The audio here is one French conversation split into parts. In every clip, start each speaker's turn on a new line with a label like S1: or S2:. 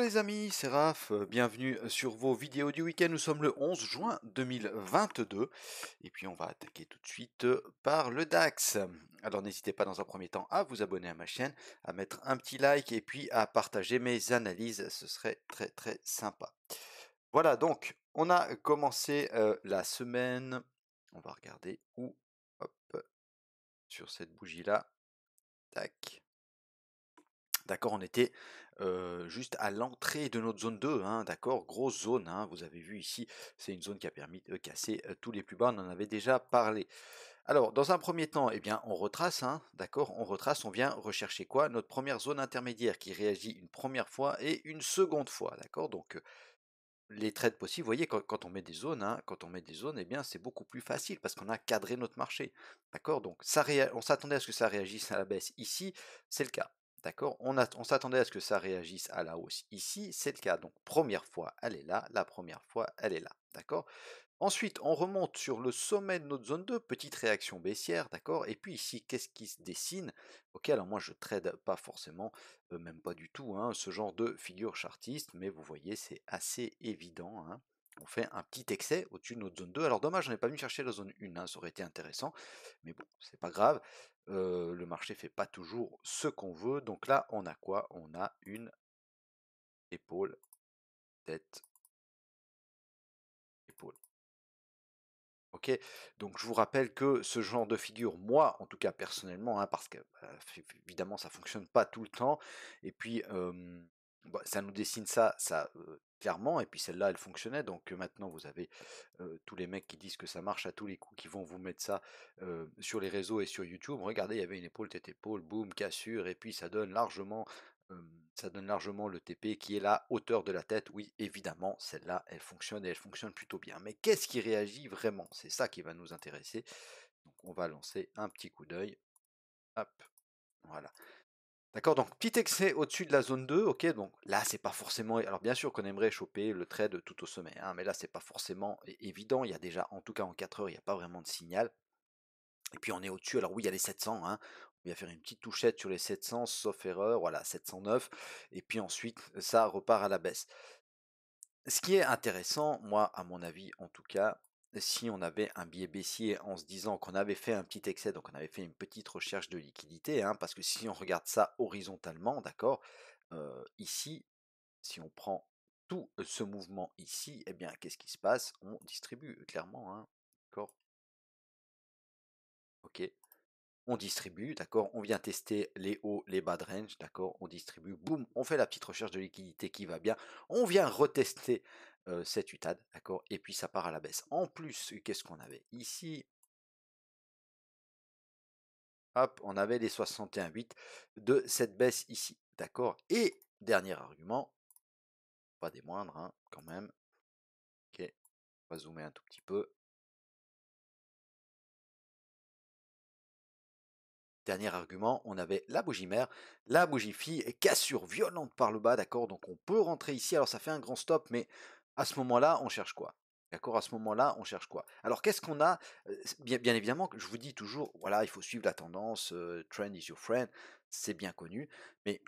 S1: les amis, c'est Raph, bienvenue sur vos vidéos du week-end. Nous sommes le 11 juin 2022 et puis on va attaquer tout de suite par le DAX. Alors n'hésitez pas dans un premier temps à vous abonner à ma chaîne, à mettre un petit like et puis à partager mes analyses, ce serait très très sympa. Voilà, donc on a commencé la semaine, on va regarder où, hop, sur cette bougie-là, tac. D'accord, on était juste à l'entrée de notre zone 2, hein, d'accord, grosse zone, hein, vous avez vu ici, c'est une zone qui a permis de casser tous les plus bas, on en avait déjà parlé. Alors, dans un premier temps, eh bien, on retrace, hein, d'accord, on retrace, on vient rechercher quoi? Notre première zone intermédiaire qui réagit une première fois et une seconde fois, d'accord? Donc, les trades possibles, vous voyez, quand on met des zones, hein, quand on met des zones, eh bien, c'est beaucoup plus facile parce qu'on a cadré notre marché. D'accord? Donc, on s'attendait à ce que ça réagisse à la baisse. Ici, c'est le cas. D'accord? On s'attendait à ce que ça réagisse à la hausse. Ici, c'est le cas. Donc, première fois, elle est là. La première fois, elle est là. D'accord? Ensuite, on remonte sur le sommet de notre zone 2, petite réaction baissière, d'accord? Et puis ici, qu'est-ce qui se dessine? Ok, alors moi je trade pas forcément, même pas du tout, hein, ce genre de figure chartiste, mais vous voyez, c'est assez évident, hein. On fait un petit excès au-dessus de notre zone 2. Alors dommage, on n'est pas venu chercher la zone 1, hein, ça aurait été intéressant, mais bon, c'est pas grave. Le marché fait pas toujours ce qu'on veut. Donc là, on a quoi? On a une épaule, tête, épaule. OK, donc je vous rappelle que ce genre de figure, moi, en tout cas personnellement, hein, parce que, évidemment ça fonctionne pas tout le temps et puis, bah, ça nous dessine ça, clairement et puis celle-là elle fonctionnait donc maintenant vous avez, tous les mecs qui disent que ça marche à tous les coups, qui vont vous mettre ça, sur les réseaux et sur YouTube. Regardez, il y avait une épaule, tête épaule, boum, cassure et puis ça donne largement le TP qui est la hauteur de la tête. Oui, évidemment, celle-là, elle fonctionne et elle fonctionne plutôt bien. Mais qu'est-ce qui réagit vraiment? C'est ça qui va nous intéresser. Donc on va lancer un petit coup d'œil. Hop, voilà. D'accord, donc petit excès au-dessus de la zone 2, ok, donc là c'est pas forcément. Alors bien sûr qu'on aimerait choper le trade tout au sommet, hein, mais là c'est pas forcément évident. Il y a déjà, en tout cas en 4 heures, il n'y a pas vraiment de signal. Et puis on est au-dessus, alors oui, il y a les 700, hein. On va faire une petite touchette sur les 700, sauf erreur, voilà, 709. Et puis ensuite, ça repart à la baisse. Ce qui est intéressant, moi, à mon avis, en tout cas, si on avait un biais baissier en se disant qu'on avait fait un petit excès, donc on avait fait une petite recherche de liquidité, hein, parce que si on regarde ça horizontalement, d'accord, ici, si on prend tout ce mouvement ici, eh bien, qu'est-ce qui se passe? On distribue, clairement, hein, d'accord, ok. On distribue, d'accord, on vient tester les hauts, les bas de range, d'accord, on distribue, boum, on fait la petite recherche de liquidité qui va bien, on vient retester cette UTAD, d'accord, et puis ça part à la baisse. En plus, qu'est-ce qu'on avait ici? Hop, on avait les 61,8 de cette baisse ici, d'accord. Et dernier argument, pas des moindres, hein, quand même, ok, on va zoomer un tout petit peu. Dernier argument, on avait la bougie mère, la bougie fille, cassure violente par le bas, d'accord? Donc on peut rentrer ici, alors ça fait un grand stop, mais à ce moment-là, on cherche quoi? D'accord? À ce moment-là, on cherche quoi? Alors qu'est-ce qu'on a? Bien évidemment, que je vous dis toujours, voilà, il faut suivre la tendance, trend is your friend, c'est bien connu, mais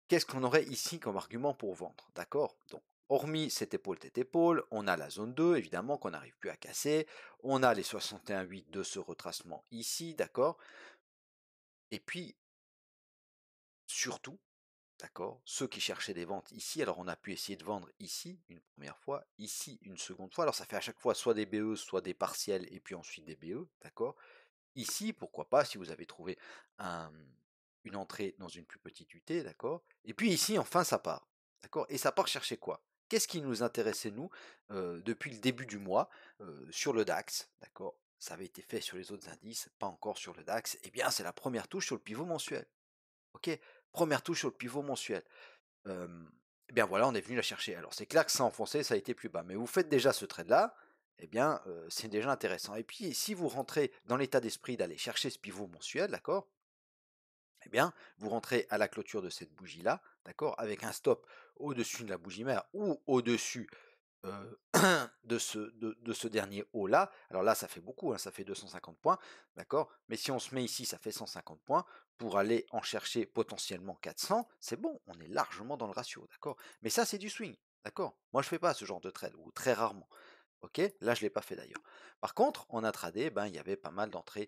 S1: qu'est-ce qu'on aurait ici comme argument pour vendre? D'accord? Donc, hormis cette épaule tête épaule, on a la zone 2, évidemment, qu'on n'arrive plus à casser, on a les 61,8 de ce retracement ici, d'accord? Et puis, surtout, d'accord, ceux qui cherchaient des ventes ici, alors on a pu essayer de vendre ici une première fois, ici une seconde fois, alors ça fait à chaque fois soit des BE, soit des partiels, et puis ensuite des BE, d'accord. Ici, pourquoi pas, si vous avez trouvé un- une entrée dans une plus petite UT, d'accord. Et puis ici, enfin, ça part, d'accord. Et ça part chercher quoi? Qu'est-ce qui nous intéressait, nous, depuis le début du mois, sur le DAX, d'accord. Ça avait été fait sur les autres indices, pas encore sur le DAX. Eh bien, c'est la première touche sur le pivot mensuel. OK? Première touche sur le pivot mensuel. Hem, et bien voilà, on est venu la chercher. Alors c'est clair que ça a enfoncé, ça a été plus bas, mais vous faites déjà ce trade-là, eh bien, c'est déjà intéressant et puis si vous rentrez dans l'état d'esprit d'aller chercher ce pivot mensuel, d'accord? Eh bien, vous rentrez à la clôture de cette bougie-là, d'accord? Avec un stop au-dessus de la bougie mère ou au-dessus euh, de ce dernier haut-là. Alors là, ça fait beaucoup, hein, ça fait 250 points, d'accord? Mais si on se met ici, ça fait 150 points. Pour aller en chercher potentiellement 400, c'est bon, on est largement dans le ratio, d'accord? Mais ça, c'est du swing, d'accord? Moi, je fais pas ce genre de trade, ou très rarement. Ok, là je ne l'ai pas fait d'ailleurs. Par contre, en intraday, ben, il y avait pas mal d'entrées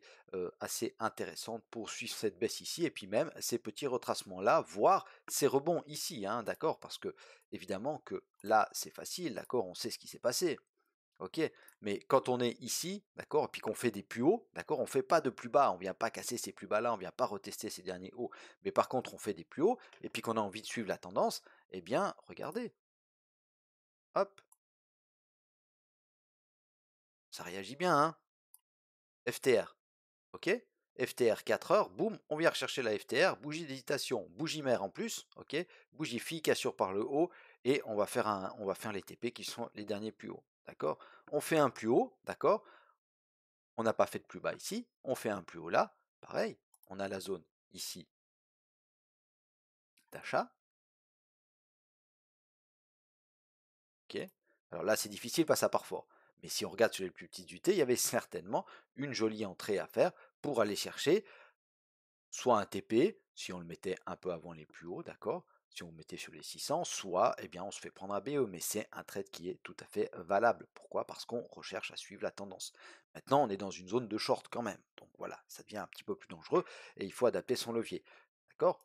S1: assez intéressantes pour suivre cette baisse ici, et puis même ces petits retracements-là, voire ces rebonds ici, hein, d'accord? Parce que évidemment que là c'est facile, d'accord, on sait ce qui s'est passé, ok? Mais quand on est ici, d'accord, et puis qu'on fait des plus hauts, d'accord, on ne fait pas de plus bas, on ne vient pas casser ces plus bas-là, on ne vient pas retester ces derniers hauts, mais par contre on fait des plus hauts, et puis qu'on a envie de suivre la tendance, eh bien, regardez, hop, ça réagit bien, hein? FTR. Ok, FTR 4 heures, boum, on vient rechercher la FTR, bougie d'hésitation, bougie mère en plus, ok, bougie fille, cassure par le haut, et on va faire les TP qui sont les derniers plus hauts, d'accord? On fait un plus haut, d'accord? On n'a pas fait de plus bas ici, on fait un plus haut là, pareil, on a la zone ici d'achat, ok? Alors là c'est difficile parce que ça part fort, mais si on regarde sur les plus petites UT, il y avait certainement une jolie entrée à faire pour aller chercher soit un TP, si on le mettait un peu avant les plus hauts, d'accord, si on le mettait sur les 600, soit eh bien, on se fait prendre un BE, mais c'est un trade qui est tout à fait valable. Pourquoi? Parce qu'on recherche à suivre la tendance. Maintenant, on est dans une zone de short quand même, donc voilà, ça devient un petit peu plus dangereux et il faut adapter son levier. D'accord?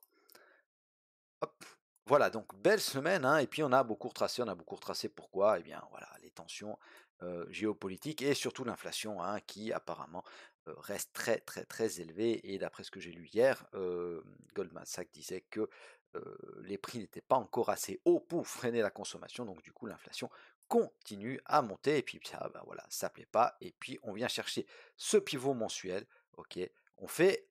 S1: Hop. Voilà, donc belle semaine, hein, et puis on a beaucoup retracé pourquoi? Eh bien voilà, les tensions géopolitiques et surtout l'inflation, hein, qui apparemment reste très très très élevée, et d'après ce que j'ai lu hier, Goldman Sachs disait que les prix n'étaient pas encore assez hauts pour freiner la consommation, donc du coup l'inflation continue à monter, et puis ça, bah, voilà, ça plaît pas, et puis on vient chercher ce pivot mensuel, ok, on fait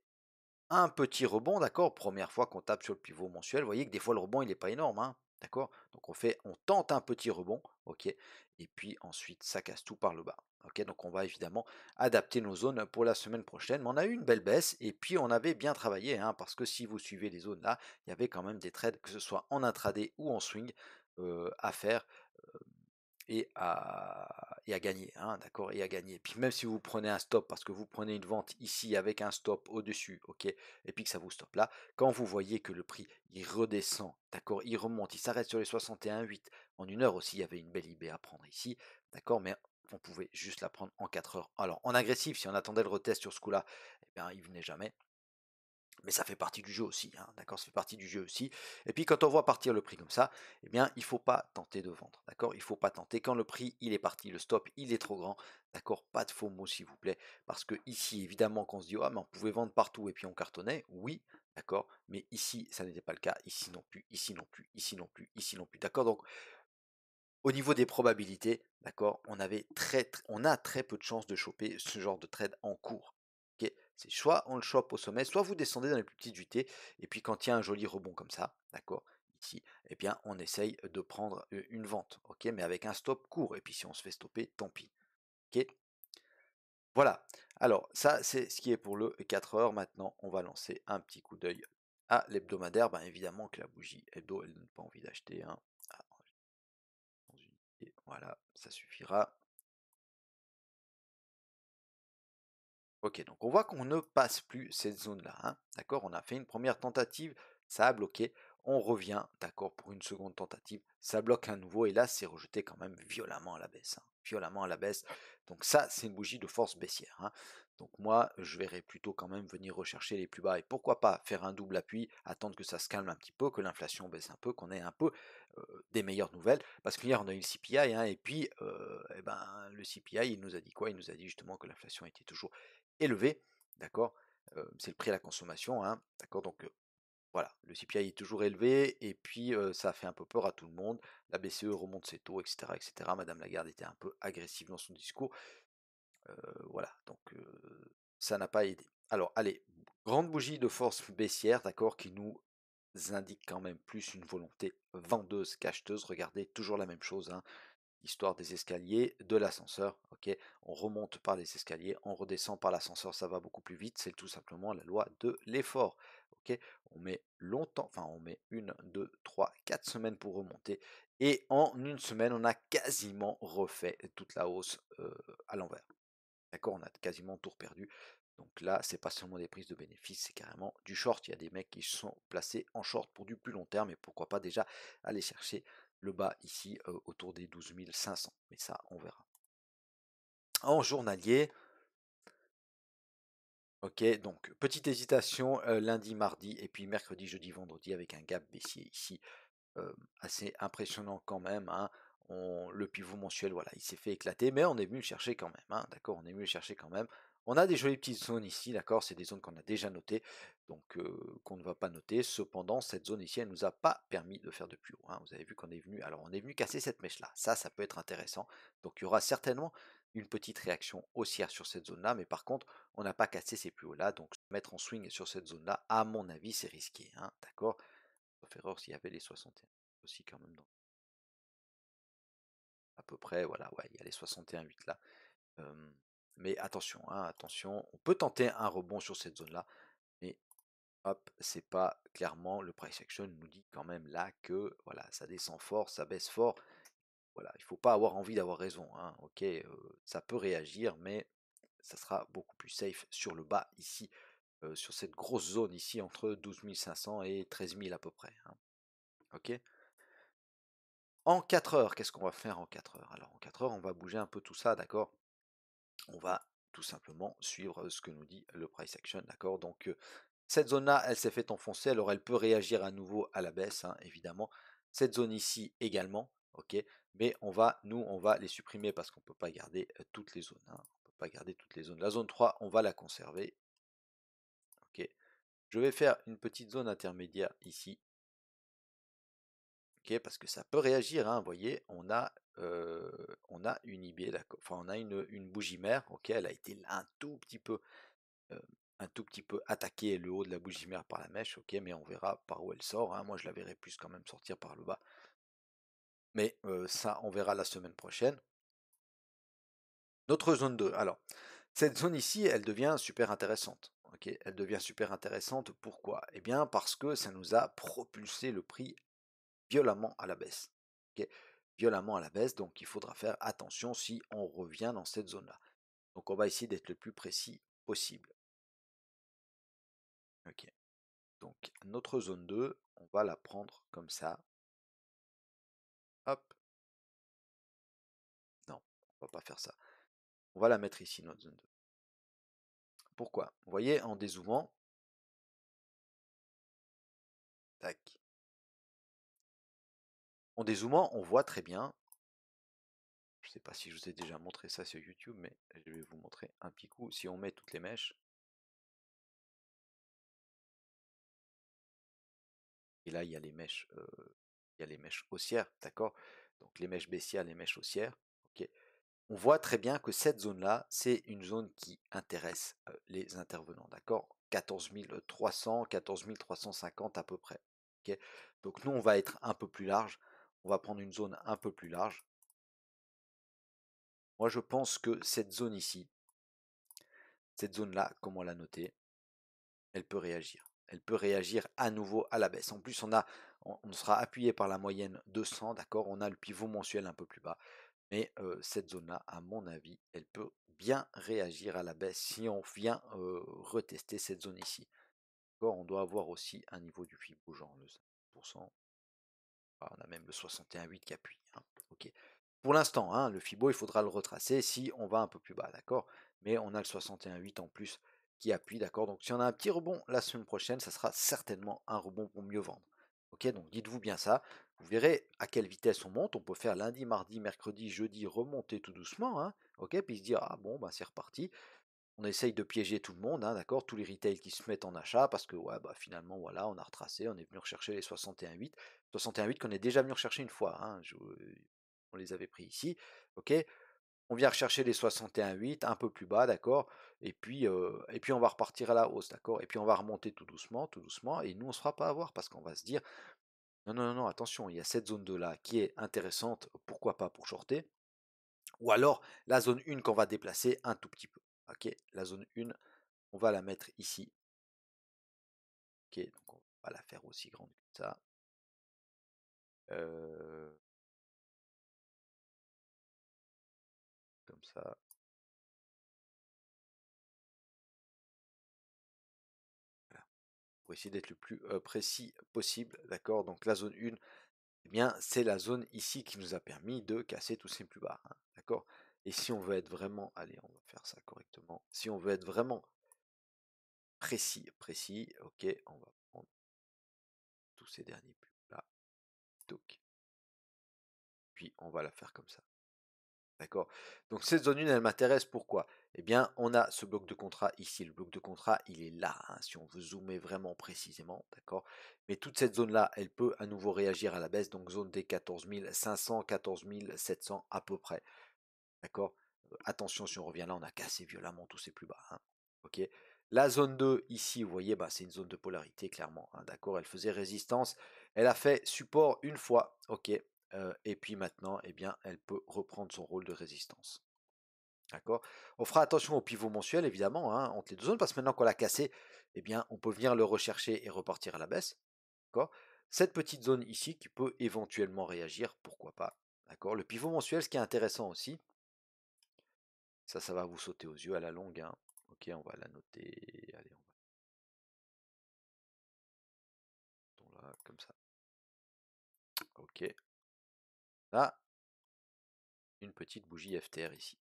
S1: un petit rebond, d'accord? Première fois qu'on tape sur le pivot mensuel, vous voyez que des fois le rebond il n'est pas énorme, hein, d'accord? Donc on tente un petit rebond, ok? Et puis ensuite ça casse tout par le bas, ok? Donc on va évidemment adapter nos zones pour la semaine prochaine. Mais on a eu une belle baisse et puis on avait bien travaillé, hein, parce que si vous suivez les zones là, il y avait quand même des trades, que ce soit en intraday ou en swing, à faire et à gagner, hein, d'accord, et à gagner. Puis même si vous prenez un stop, parce que vous prenez une vente ici avec un stop au-dessus, ok, et puis que ça vous stoppe là, quand vous voyez que le prix il redescend, d'accord, il remonte, il s'arrête sur les 61,8 en une heure aussi, il y avait une belle IB à prendre ici, d'accord, mais on pouvait juste la prendre en 4 heures. Alors en agressif, si on attendait le retest sur ce coup-là, eh bien il venait jamais. Mais ça fait partie du jeu aussi, hein, d'accord? Ça fait partie du jeu aussi. Et puis quand on voit partir le prix comme ça, eh bien, il ne faut pas tenter de vendre, d'accord? Il ne faut pas tenter. Quand le prix, il est parti, le stop, il est trop grand, d'accord? Pas de faux mots, s'il vous plaît. Parce que ici, évidemment, qu'on se dit, ah, mais on pouvait vendre partout et puis on cartonnait, oui, d'accord? Mais ici, ça n'était pas le cas. Ici non plus, ici non plus, ici non plus, ici non plus, d'accord? Donc, au niveau des probabilités, d'accord, on a très peu de chances de choper ce genre de trade en cours. Ok, c'est soit on le chope au sommet, soit vous descendez dans les plus petites UT, et puis quand il y a un joli rebond comme ça, d'accord, ici, eh bien on essaye de prendre une vente, ok, mais avec un stop court, et puis si on se fait stopper, tant pis. Ok, voilà. Alors ça c'est ce qui est pour le 4 heures. Maintenant on va lancer un petit coup d'œil à l'hebdomadaire. Ben évidemment que la bougie hebdo, elle donne pas envie d'acheter, hein. Ah, dans une idée, voilà, ça suffira. Ok, donc on voit qu'on ne passe plus cette zone-là, hein, d'accord? On a fait une première tentative, ça a bloqué, on revient, d'accord, pour une seconde tentative, ça bloque à nouveau, et là c'est rejeté quand même violemment à la baisse, hein, violemment à la baisse. Donc ça, c'est une bougie de force baissière, hein. Donc moi, je verrais plutôt quand même venir rechercher les plus bas, et pourquoi pas faire un double appui, attendre que ça se calme un petit peu, que l'inflation baisse un peu, qu'on ait un peu des meilleures nouvelles, parce qu'hier on a eu le CPI, hein, et puis eh ben, le CPI, il nous a dit quoi? Il nous a dit justement que l'inflation était toujours élevé, d'accord? C'est le prix à la consommation, hein, d'accord? Donc voilà, le CPI est toujours élevé, et puis ça a fait un peu peur à tout le monde. La BCE remonte ses taux, etc., etc. Madame Lagarde était un peu agressive dans son discours, voilà, donc ça n'a pas aidé. Alors allez, grande bougie de force baissière, d'accord, qui nous indique quand même plus une volonté vendeuse qu'acheteuse. Regardez, toujours la même chose, hein. histoire des escaliers, de l'ascenseur, ok? On remonte par les escaliers, on redescend par l'ascenseur, ça va beaucoup plus vite, c'est tout simplement la loi de l'effort, ok? On met longtemps, enfin on met 1, 2, 3, 4 semaines pour remonter, et en une semaine, on a quasiment refait toute la hausse à l'envers. D'accord, on a quasiment tout perdu. Donc là, c'est pas seulement des prises de bénéfices, c'est carrément du short. Il y a des mecs qui sont placés en short pour du plus long terme, et pourquoi pas déjà aller chercher le bas ici autour des 12 500. Mais ça, on verra. En journalier, ok, donc petite hésitation lundi, mardi, et puis mercredi, jeudi, vendredi avec un gap baissier ici assez impressionnant quand même, hein. Le pivot mensuel, voilà, il s'est fait éclater, mais on est venu le chercher quand même, hein, d'accord, on est venu le chercher quand même. On a des jolies petites zones ici, d'accord, c'est des zones qu'on a déjà notées, donc qu'on ne va pas noter. Cependant, cette zone ici, elle nous a pas permis de faire de plus haut, hein. Vous avez vu qu'on est venu, alors on est venu casser cette mèche-là, ça peut être intéressant. Donc il y aura certainement une petite réaction haussière sur cette zone-là, mais par contre, on n'a pas cassé ces plus hauts-là, donc mettre en swing sur cette zone-là, à mon avis, c'est risqué, hein, d'accord. Sauf erreur s'il y avait les 61 aussi quand même dans à peu près, voilà, ouais, il y a les 61,8 là. Mais attention, hein, attention, on peut tenter un rebond sur cette zone-là, mais hop, c'est pas clairement le price action nous dit quand même là que voilà, ça descend fort, ça baisse fort. Voilà, il faut pas avoir envie d'avoir raison, hein, ok, ça peut réagir, mais ça sera beaucoup plus safe sur le bas ici, sur cette grosse zone ici entre 12 500 et 13 000 à peu près, hein, ok. En 4 heures, qu'est-ce qu'on va faire en 4 heures? Alors en 4 heures, on va bouger un peu tout ça, d'accord? On va tout simplement suivre ce que nous dit le price action, d'accord? Donc cette zone-là, elle s'est fait enfoncer, alors elle peut réagir à nouveau à la baisse, hein, évidemment. Cette zone ici également, ok? Mais nous, on va les supprimer parce qu'on ne peut pas garder toutes les zones, hein. On peut pas garder toutes les zones. La zone 3, on va la conserver, ok? Je vais faire une petite zone intermédiaire ici, ok, parce que ça peut réagir, hein, vous voyez, on a une IB, d'accord, enfin on a une bougie mère, ok, elle a été euh, un tout petit peu attaquée le haut de la bougie mère par la mèche, ok, mais on verra par où elle sort, hein. Moi je la verrai plus quand même sortir par le bas, mais ça on verra la semaine prochaine. Notre zone 2, alors, cette zone ici, elle devient super intéressante, ok, elle devient super intéressante, pourquoi? Eh bien parce que ça nous a propulsé le prix violemment à la baisse. Ok, violemment à la baisse, donc il faudra faire attention si on revient dans cette zone-là. Donc on va essayer d'être le plus précis possible. Ok, donc notre zone 2, on va la prendre comme ça. Hop, non, on va pas faire ça. On va la mettre ici, notre zone 2. Pourquoi? Vous voyez, en dézoomant, tac. En dézoomant, on voit très bien, je ne sais pas si je vous ai déjà montré ça sur YouTube, mais je vais vous montrer un petit coup. Si on met toutes les mèches, et là il y a les mèches, haussières, d'accord? Donc les mèches baissières, les mèches haussières, ok. On voit très bien que cette zone-là, c'est une zone qui intéresse les intervenants, d'accord? 14 300, 14 350 à peu près, ok. Donc nous, on va être un peu plus large, on va prendre une zone un peu plus large. Moi, je pense que cette zone ici, cette zone-là, comme on l'a noté, elle peut réagir. Elle peut réagir à nouveau à la baisse. En plus, on sera appuyé par la moyenne 200, d'accord? On a le pivot mensuel un peu plus bas. Mais cette zone-là, à mon avis, elle peut bien réagir à la baisse si on vient retester cette zone ici. D'accord, on doit avoir aussi un niveau du fibre, genre le 5%. Ah, on a même le 61,8 qui appuie, hein. Ok. Pour l'instant, hein, le Fibo, il faudra le retracer si on va un peu plus bas, d'accord? Mais on a le 61,8 en plus qui appuie, d'accord? Donc si on a un petit rebond la semaine prochaine, ça sera certainement un rebond pour mieux vendre. Ok, donc dites-vous bien ça. Vous verrez à quelle vitesse on monte. On peut faire lundi, mardi, mercredi, jeudi, remonter tout doucement, hein, ok? Puis se dire, ah bon, bah c'est reparti. On essaye de piéger tout le monde, hein, d'accord? Tous les retails qui se mettent en achat parce que ouais, bah, finalement, voilà, on a retracé, on est venu rechercher les 61,8. 61,8 qu'on est déjà venu rechercher une fois, hein, on les avait pris ici, ok? On vient rechercher les 61,8 un peu plus bas, d'accord? Et puis on va repartir à la hausse, d'accord? Et puis on va remonter tout doucement, et nous on se fera pas avoir parce qu'on va se dire, Non, non, non, non, attention, il y a cette zone 2 là qui est intéressante, pourquoi pas pour shorter. Ou alors la zone 1 qu'on va déplacer un tout petit peu. Ok, la zone 1, on va la mettre ici. Ok, donc on va la faire aussi grande que ça. Euh, Comme ça. Voilà. Pour essayer d'être le plus précis possible. D'accord, donc la zone 1, eh bien, c'est la zone ici qui nous a permis de casser tous ces plus bas. Hein, d'accord. Et si on veut être vraiment, allez, on va faire ça correctement. Si on veut être vraiment précis, ok, on va prendre tous ces derniers plus là, donc, puis on va la faire comme ça. D'accord. Donc cette zone 1, elle m'intéresse pourquoi? Eh bien, on a ce bloc de contrat ici. Le bloc de contrat, il est là, hein, si on veut zoomer vraiment précisément, d'accord. Mais toute cette zone-là, elle peut à nouveau réagir à la baisse, donc zone des 14 500, 14 700 à peu près, d'accord. Attention, si on revient là, on a cassé violemment tous ces plus bas, hein, ok. La zone 2, ici, vous voyez, bah, c'est une zone de polarité, clairement, hein, d'accord. Elle faisait résistance, elle a fait support une fois, ok. Et puis maintenant, eh bien, elle peut reprendre son rôle de résistance. D'accord. On fera attention au pivot mensuel, évidemment, hein, entre les deux zones, parce que maintenant qu'on l'a cassé, eh bien, on peut venir le rechercher et repartir à la baisse. D'accord. Cette petite zone ici qui peut éventuellement réagir, pourquoi pas. D'accord. Le pivot mensuel, ce qui est intéressant aussi, ça va vous sauter aux yeux à la longue. Hein. Ok, on va la noter. Allez, on va là, comme ça. Ok. Là, une petite bougie FTR ici.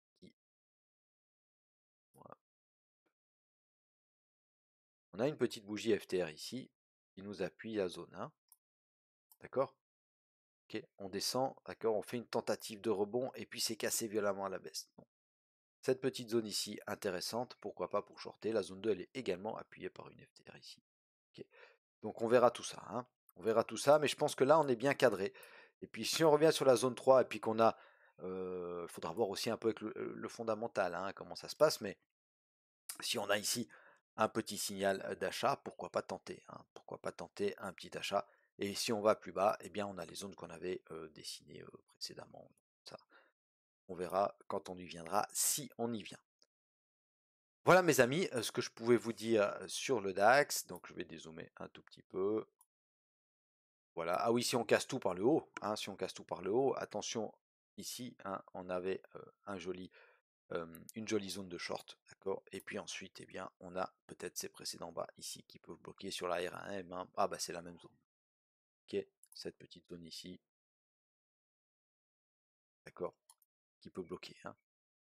S1: Voilà. On a une petite bougie FTR ici qui nous appuie la zone 1. D'accord. Ok, on descend, d'accord, on fait une tentative de rebond et puis c'est cassé violemment à la baisse. Bon. Cette petite zone ici, intéressante, pourquoi pas pour shorter. La zone 2, elle est également appuyée par une FTR ici. Ok. Donc on verra tout ça. Hein. On verra tout ça, mais je pense que là, on est bien cadré. Et puis si on revient sur la zone 3 et puis qu'on a... Il faudra voir aussi un peu avec le fondamental, hein, comment ça se passe, mais si on a ici un petit signal d'achat, pourquoi pas tenter, hein, pourquoi pas tenter un petit achat. Et si on va plus bas, eh bien on a les zones qu'on avait dessinées précédemment. Ça, on verra quand on y viendra, si on y vient. Voilà mes amis, ce que je pouvais vous dire sur le DAX. Donc je vais dézoomer un tout petit peu. Voilà. Ah oui, si on casse tout par le haut, hein, si on casse tout par le haut, attention, ici, hein, on avait une jolie zone de short, d'accord. Et puis ensuite, eh bien, on a peut-être ces précédents bas ici qui peuvent bloquer sur la R1M. Hein. Ah bah c'est la même zone. Ok, cette petite zone ici, d'accord, qui peut bloquer. Hein.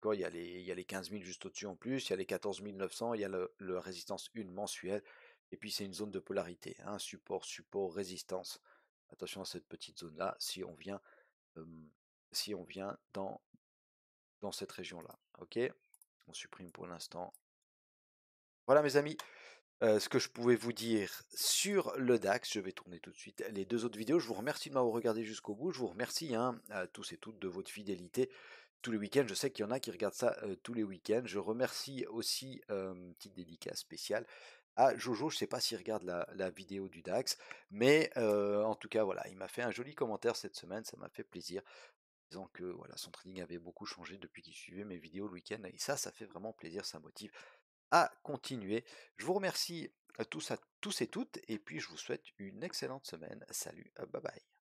S1: Il y a les 15 000 juste au-dessus en plus, il y a les 14 900, il y a le résistance 1 mensuelle, et puis c'est une zone de polarité, hein, support, support, résistance. Attention à cette petite zone-là, euh, si on vient dans cette région-là. Ok, on supprime pour l'instant. Voilà mes amis, ce que je pouvais vous dire sur le DAX. Je vais tourner tout de suite les deux autres vidéos. Je vous remercie de m'avoir regardé jusqu'au bout. Je vous remercie hein, à tous et toutes de votre fidélité tous les week-ends. Je sais qu'il y en a qui regardent ça tous les week-ends. Je remercie aussi une petite dédicace spéciale à Jojo. Je ne sais pas s'il regarde la vidéo du DAX, mais en tout cas, voilà, il m'a fait un joli commentaire cette semaine. Ça m'a fait plaisir. Disant que voilà, son trading avait beaucoup changé depuis qu'il suivait mes vidéos le week-end. Et ça fait vraiment plaisir. Ça motive à continuer. Je vous remercie à tous et toutes, et puis je vous souhaite une excellente semaine. Salut, bye bye.